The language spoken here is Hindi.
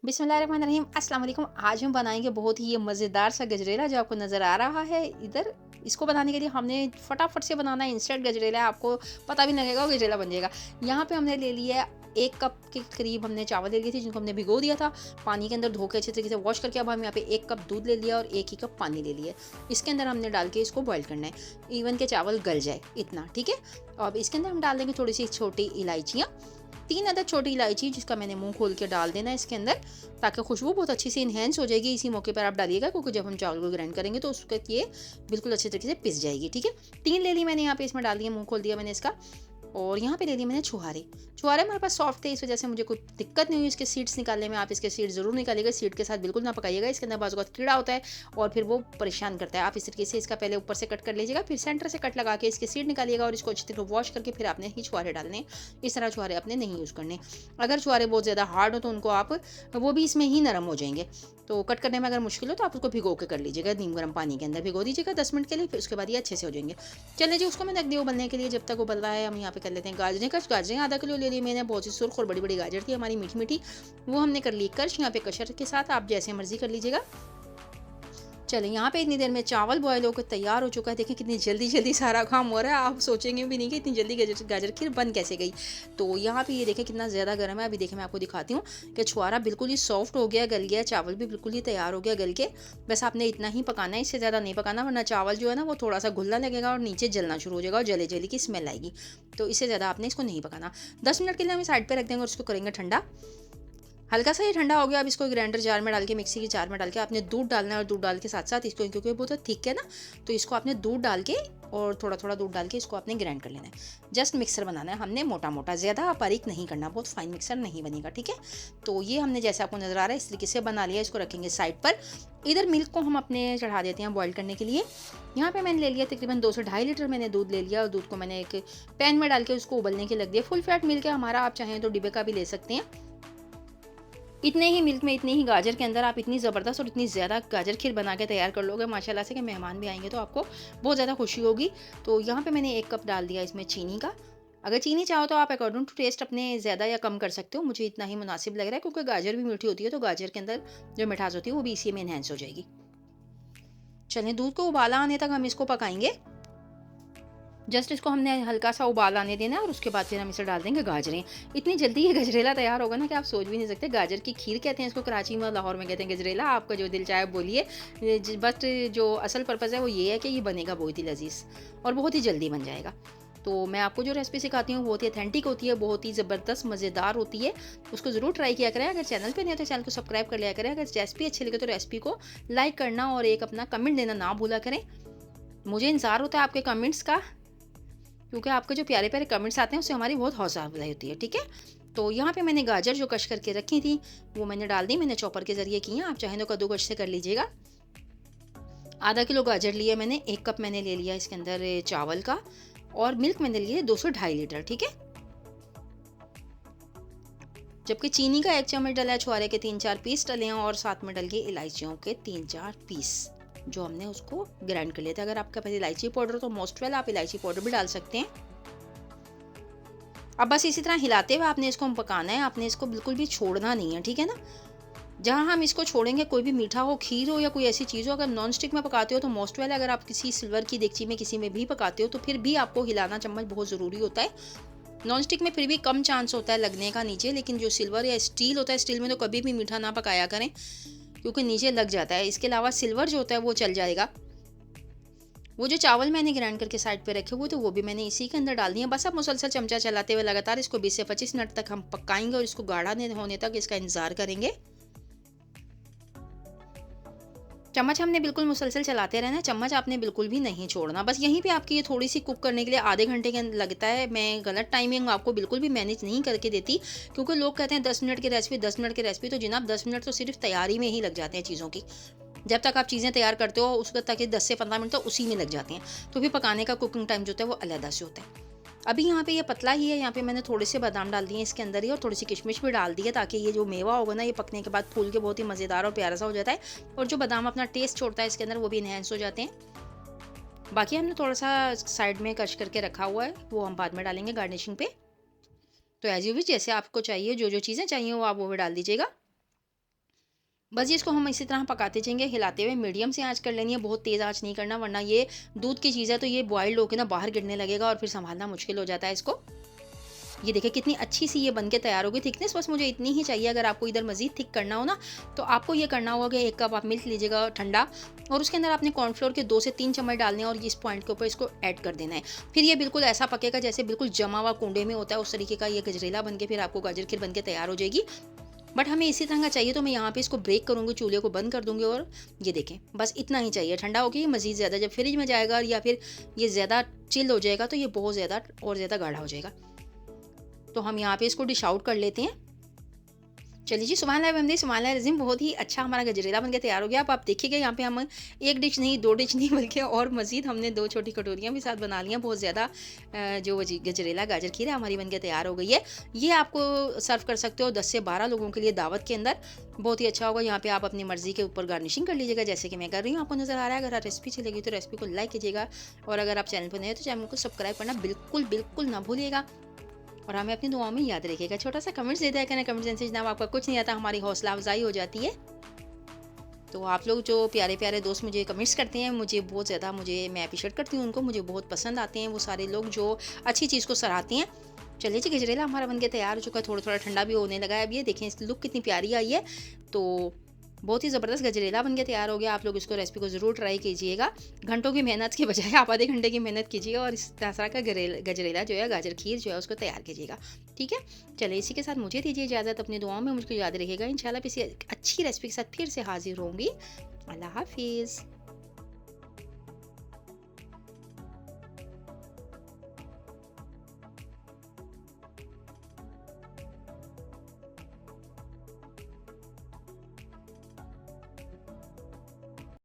बिस्मिल्लाहिर्रहमानिर्रहीम अस्सलाम वालेकुम। आज हम बनाएंगे बहुत ही ये मज़ेदार सा गजरेला जो आपको नज़र आ रहा है इधर। इसको बनाने के लिए हमने फटाफट से बनाना है, इंस्टेंट गजरेला है, आपको पता भी नहीं लगेगा वो गजरेला बन जाएगा। यहाँ पे हमने ले लिया है 1 कप के करीब हमने चावल ले लिए थे जिनको हमने भिगो दिया था पानी के अंदर, धो के अच्छे तरीके से वॉश करके। अब हम यहाँ पे 1 कप दूध ले लिया और 1 ही कप पानी ले लिया। इसके अंदर हमने डाल के इसको बॉईल करना है, इवन के चावल गल जाए इतना, ठीक है। अब इसके अंदर हम डाल देंगे थोड़ी सी छोटी इलायचियाँ, 3 अदद छोटी इलायची जिसका मैंने मुंह खोल के डाल देना है इसके अंदर, ताकि खुशबू बहुत अच्छी से इन्हेंस हो जाएगी। इसी मौके पर आप डालिएगा क्योंकि जब हम चावल को ग्राइंड करेंगे तो उसके ये बिल्कुल अच्छे तरीके से पिस जाएगी, ठीक है। 3 ले ली मैंने, यहाँ पे इसमें डाल दिया, मुंह खोल दिया मैंने इसका। और यहाँ पे ले लिए मैंने छुहारे। छुहारे हमारे पास सॉफ्ट थे, इस वजह से मुझे कोई दिक्कत नहीं हुई इसके सीड्स निकालने में। आप इसके सीड ज़रूर निकालिएगा, सीड के साथ बिल्कुल ना पकाइएगा, इसके अंदर बाज़ औक़ात कीड़ा होता है और फिर वो परेशान करता है। आप इस तरीके से इसका पहले ऊपर से कट कर लीजिएगा, फिर सेंटर से कट लगा के इसके सीड निकालिएगा और इसको अच्छी तरह वॉश करके फिर आपने ही छुहारे डालने। इस तरह छुहारे आपने नहीं यूज़ करने। अगर छुहारे बहुत ज़्यादा हार्ड हो तो उनको आप, वो भी इसमें ही नरम हो जाएंगे, तो कट करने में अगर मुश्किल हो तो आप उसको भिगो के कर लीजिएगा, नीम गर्म पानी के अंदर भिगो दीजिएगा 10 मिनट के लिए, फिर उसके बाद ये अच्छे से हो जाएंगे। चलिए जी, उसको मैं रख दिया उबलने के लिए। जब तक उबल रहा है हम यहाँ पे कर लेते हैं गाजरें कश। गाजरें आधा किलो ले ली मैंने, बहुत सी सुर्ख और बड़ी बड़ी गाजर थी हमारी, मीठी मीठी, वो हमने कर ली क्रश। यहाँ पे कशर के साथ आप जैसे मर्जी कर लीजिएगा। चलिए, यहाँ पे इतनी देर में चावल बॉयल होकर तैयार हो चुका है। देखिए कितनी जल्दी जल्दी सारा काम हो रहा है, आप सोचेंगे भी नहीं कि इतनी जल्दी गाजर गाजर खीर बन कैसे गई। तो यहाँ पे ये देखें कितना ज़्यादा गर्म है। अभी देखिए मैं आपको दिखाती हूँ कि छुआरा बिल्कुल ही सॉफ्ट हो गया, गल गया, चावल भी बिल्कुल ही तैयार हो गया गल के। बस आपने इतना ही पकाना है, इससे ज़्यादा नहीं पकाना, वरना चावल जो है ना वो थोड़ा सा घुलना लगेगा और नीचे जलना शुरू हो जाएगा और जले जली की स्मेल आएगी। तो इससे ज़्यादा आपने इसको नहीं पकाना। 10 मिनट के लिए हम साइड पर रख देंगे और उसको करेंगे ठंडा। हल्का सा ये ठंडा हो गया, अब इसको ग्राइंडर जार में डाल के, मिक्सी की जार में डाल के आपने दूध डालना है। और दूध डाल के साथ साथ इसको, क्योंकि बहुत थिक है ना, तो इसको आपने दूध डाल के और थोड़ा थोड़ा दूध डाल के इसको आपने ग्राइंड कर लेना है। जस्ट मिक्सर बनाना है हमने, मोटा मोटा, ज़्यादा बारीक नहीं करना, बहुत फाइन मिक्सर नहीं बनेगा, ठीक है। तो ये हमने जैसे आपको नज़र आ रहा है इस तरीके से बना लिया। इसको रखेंगे साइड पर। इधर मिल्क को हम अपने चढ़ा देते हैं बॉईल करने के लिए। यहाँ पे मैंने ले लिया तकरीबन 2 से ढाई लीटर मैंने दूध ले लिया और दूध को मैंने एक पैन में डाल के उसको उबलने के लग दिया। फुल फैट मिल्क है हमारा, आप चाहें तो डिब्बे का भी ले सकते हैं। इतने ही मिल्क में, इतने ही गाजर के अंदर आप इतनी ज़बरदस्त और इतनी ज़्यादा गाजर खीर बना के तैयार कर लोगे माशाल्लाह से कि मेहमान भी आएंगे तो आपको बहुत ज़्यादा खुशी होगी। तो यहाँ पे मैंने 1 कप डाल दिया इसमें चीनी का। अगर चीनी चाहो तो आप अकॉर्डिंग टू टेस्ट अपने ज़्यादा या कम कर सकते हो। मुझे इतना ही मुनासिब लग रहा है क्योंकि गाजर भी मीठी होती है, तो गाजर के अंदर जो मिठास होती है वो भी इसी में इन्हेंस हो जाएगी। चलिए, दूध को उबाला आने तक हम इसको पकाएंगे। जस्ट इसको हमने हल्का सा उबाल आने देना है और उसके बाद फिर हम इसे डाल देंगे गाजरें। इतनी जल्दी ये गजरेला तैयार होगा ना कि आप सोच भी नहीं सकते। गाजर की खीर कहते हैं इसको, कराची में, लाहौर में कहते हैं गजरेला। आपका जो दिल चाहे बोलिए। बट जो असल पर्पज़ है वो ये है कि ये बनेगा बहुत ही लजीज और बहुत ही जल्दी बन जाएगा। तो मैं आपको जो रेसिपी सिखाती हूँ बहुत ही ऑथेंटिक होती है, बहुत ही ज़बरदस्त मज़ेदार होती है। उसको ज़रूर ट्राई किया करें। अगर चैनल पे नहीं है तो चैनल को सब्सक्राइब कर लिया करें। अगर रेसिपी अच्छी लगे तो रेसिपी को लाइक करना और एक अपना कमेंट देना ना भूला करें। मुझे इंतज़ार होता है आपके कमेंट्स का, क्योंकि आपके जो प्यारे प्यारे कमेंट्स आते हैं उससे हमारी बहुत हौसला अफजाई होती है, ठीक है। तो यहाँ पे मैंने गाजर जो कश करके रखी थी वो मैंने डाल दी। मैंने चॉपर के ज़रिए की हैं, आप चाहें तो कद्दूकश से कर लीजिएगा। आधा किलो गाजर लिया मैंने, 1 कप मैंने ले लिया इसके अंदर चावल का, और मिल्क मैंने लिए 2 से ढाई लीटर, ठीक है। जबकि चीनी का 1 चम्मच डला है, छुआरे के 3-4 पीस डले हैं और साथ में डल गए इलायचियों के 3-4 पीस जो हमने उसको ग्राइंड कर लिया था। अगर आपके पास इलायची पाउडर तो मोस्ट वेल आप इलायची पाउडर भी डाल सकते हैं। अब बस इसी तरह हिलाते हुए आपने इसको पकाना है, आपने इसको बिल्कुल भी छोड़ना नहीं है, ठीक है ना। जहाँ हम इसको छोड़ेंगे, कोई भी मीठा हो, खीर हो या कोई ऐसी चीज़ हो, अगर नॉन स्टिक में पकाते हो तो मोस्ट वेल, अगर आप किसी सिल्वर की देगची में किसी में भी पकाते हो तो फिर भी आपको हिलाना चम्मच बहुत ज़रूरी होता है। नॉन स्टिक में फिर भी कम चांस होता है लगने का नीचे, लेकिन जो सिल्वर या स्टील होता है, स्टील में तो कभी भी मीठा ना पकाया करें क्योंकि नीचे लग जाता है। इसके अलावा सिल्वर जो होता है वो चल जाएगा। वो जो चावल मैंने ग्राइंड करके साइड पे रखे हुए थे वो भी मैंने इसी के अंदर डाल दिए। बस अब मुसलसल चमचा चलाते हुए लगातार इसको 20 से 25 मिनट तक हम पकाएंगे और इसको गाढ़ा होने तक इसका इंतजार करेंगे। चम्मच हमने बिल्कुल मुसलसल चलाते रहना है, चम्मच आपने बिल्कुल भी नहीं छोड़ना। बस यहीं पे आपकी ये थोड़ी सी कुक करने के लिए आधे घंटे के लगता है। मैं गलत टाइमिंग आपको बिल्कुल भी मैनेज नहीं करके देती, क्योंकि लोग कहते हैं 10 मिनट की रेसिपी, 10 मिनट की रेसिपी, तो जनाब 10 मिनट तो सिर्फ तैयारी में ही लग जाते हैं चीज़ों की। जब तक आप चीज़ें तैयार करते हो उस वक्त तक 10 से 15 मिनट तो उसी में लग जाते हैं। तो फिर पकाने का कुकिंग टाइम जो होता है वो अलग से होता है। अभी यहाँ पे ये पतला ही है, यहाँ पे मैंने थोड़े से बादाम डाल दिए इसके अंदर ही और थोड़ी सी किशमिश भी डाल दी है, ताकि ये जो मेवा होगा ना ये पकने के बाद फूल के बहुत ही मज़ेदार और प्यारा सा हो जाता है। और जो बादाम अपना टेस्ट छोड़ता है इसके अंदर वो भी इन्हेंस हो जाते हैं। बाकी हमने थोड़ा सा साइड में कश करके रखा हुआ है, वो हम बाद में डालेंगे गार्निशिंग पे। तो एज यू विश, जैसे आपको चाहिए, जो जो चीज़ें चाहिए वो आप वो भी डाल दीजिएगा। बस ये इसको हम इसी तरह पकाते जाएँगे, हिलाते हुए मीडियम से आँच कर लेनी है, बहुत तेज़ आँच नहीं करना, वरना ये दूध की चीज़ है तो ये बॉइल्ड होके ना बाहर गिरने लगेगा और फिर सँभालना मुश्किल हो जाता है इसको। ये देखिए कितनी अच्छी सी ये बन के तैयार हो गई। थिकनेस बस मुझे इतनी ही चाहिए। अगर आपको इधर मज़ीद थिक करना हो ना, तो आपको ये करना होगा कि 1 कप आप मिल्क लीजिएगा ठंडा, और उसके अंदर आपने कॉर्नफ्लोर के 2 से 3 चम्मच डालने हैं और इस पॉइंट के ऊपर इसको ऐड कर देना है। फिर ये बिल्कुल ऐसा पकेगा जैसे बिल्कुल जमा हुआ कूंडे में होता है, उस तरीके का ये गजरेला बन के फिर आपको गाजर खीर बन के तैयार हो जाएगी। बट हमें इसी तरह का चाहिए तो मैं यहाँ पे इसको ब्रेक करूँगी, चूल्हे को बंद कर दूँगी और ये देखें बस इतना ही चाहिए। ठंडा हो गया, मज़ीद ज़्यादा जब फ्रिज में जाएगा या फिर ये ज़्यादा चिल हो जाएगा तो ये बहुत ज़्यादा और ज़्यादा गाढ़ा हो जाएगा। तो हम यहाँ पे इसको डिश आउट कर लेते हैं। चलिए जी, सुभान अल्लाह, सुभान अल्लाह रज़ीम, बहुत ही अच्छा हमारा गजरेला बन के तैयार हो गया। अब आप देखिएगा यहाँ पे हम 1 डिश नहीं, 2 डिश नहीं बल्कि और मज़ीद हमने 2 छोटी कटोरियाँ भी साथ बना ली हैं। बहुत ज़्यादा जो गजरेला गाजर खीर है हमारी बन के तैयार हो गई है। ये आपको सर्व कर सकते हो 10 से 12 लोगों के लिए दावत के अंदर। बहुत ही अच्छा होगा। यहाँ पे आप अपनी मर्ज़ी के ऊपर गार्निशिंग कर लीजिएगा जैसे कि मैं कर रही हूँ, आपको नज़र आ रहा है। अगर रेसिपी चलेगी तो रेसिपी को लाइक कीजिएगा, और अगर आप चैनल पर नए हो तो चैनल को सब्सक्राइब करना बिल्कुल, बिल्कुल ना भूलिएगा। और हमें अपनी दुआओं में याद रखिएगा। छोटा-सा कमेंट्स दे दिया करें, कमेंट्स देने से जनाब आपका कुछ नहीं आता, हमारी हौसला अफ़ज़ाई हो जाती है। तो आप लोग जो प्यारे-प्यारे दोस्त मुझे कमेंट्स करते हैं, मैं एप्रिशिएट करती हूँ उनको, मुझे बहुत पसंद आते हैं वो सारे लोग जो अच्छी चीज़ को सराहते हैं। चलिए जी, गजरेला हमारा बन के तैयार हो चुका है, थोड़ा-थोड़ा ठंडा भी होने लगा है। अब ये देखें इसकी लुक कितनी प्यारी आई है। तो बहुत ही ज़बरदस्त गजरेला बन के तैयार हो गया। आप लोग इसको रेसिपी को ज़रूर ट्राई कीजिएगा। घंटों की मेहनत के बजाय आप आधे घंटे की मेहनत कीजिएगा और इस तरह का गजरेला जो है, गाजर खीर जो है उसको तैयार कीजिएगा। ठीक है? चलिए इसी के साथ मुझे दीजिए इजाज़त। अपनी दुआओं में मुझको याद रखिएगा। इंशाल्लाह किसी अच्छी रेसिपी के साथ फिर से हाज़िर होंगी। अल्लाह हाफ़िज़।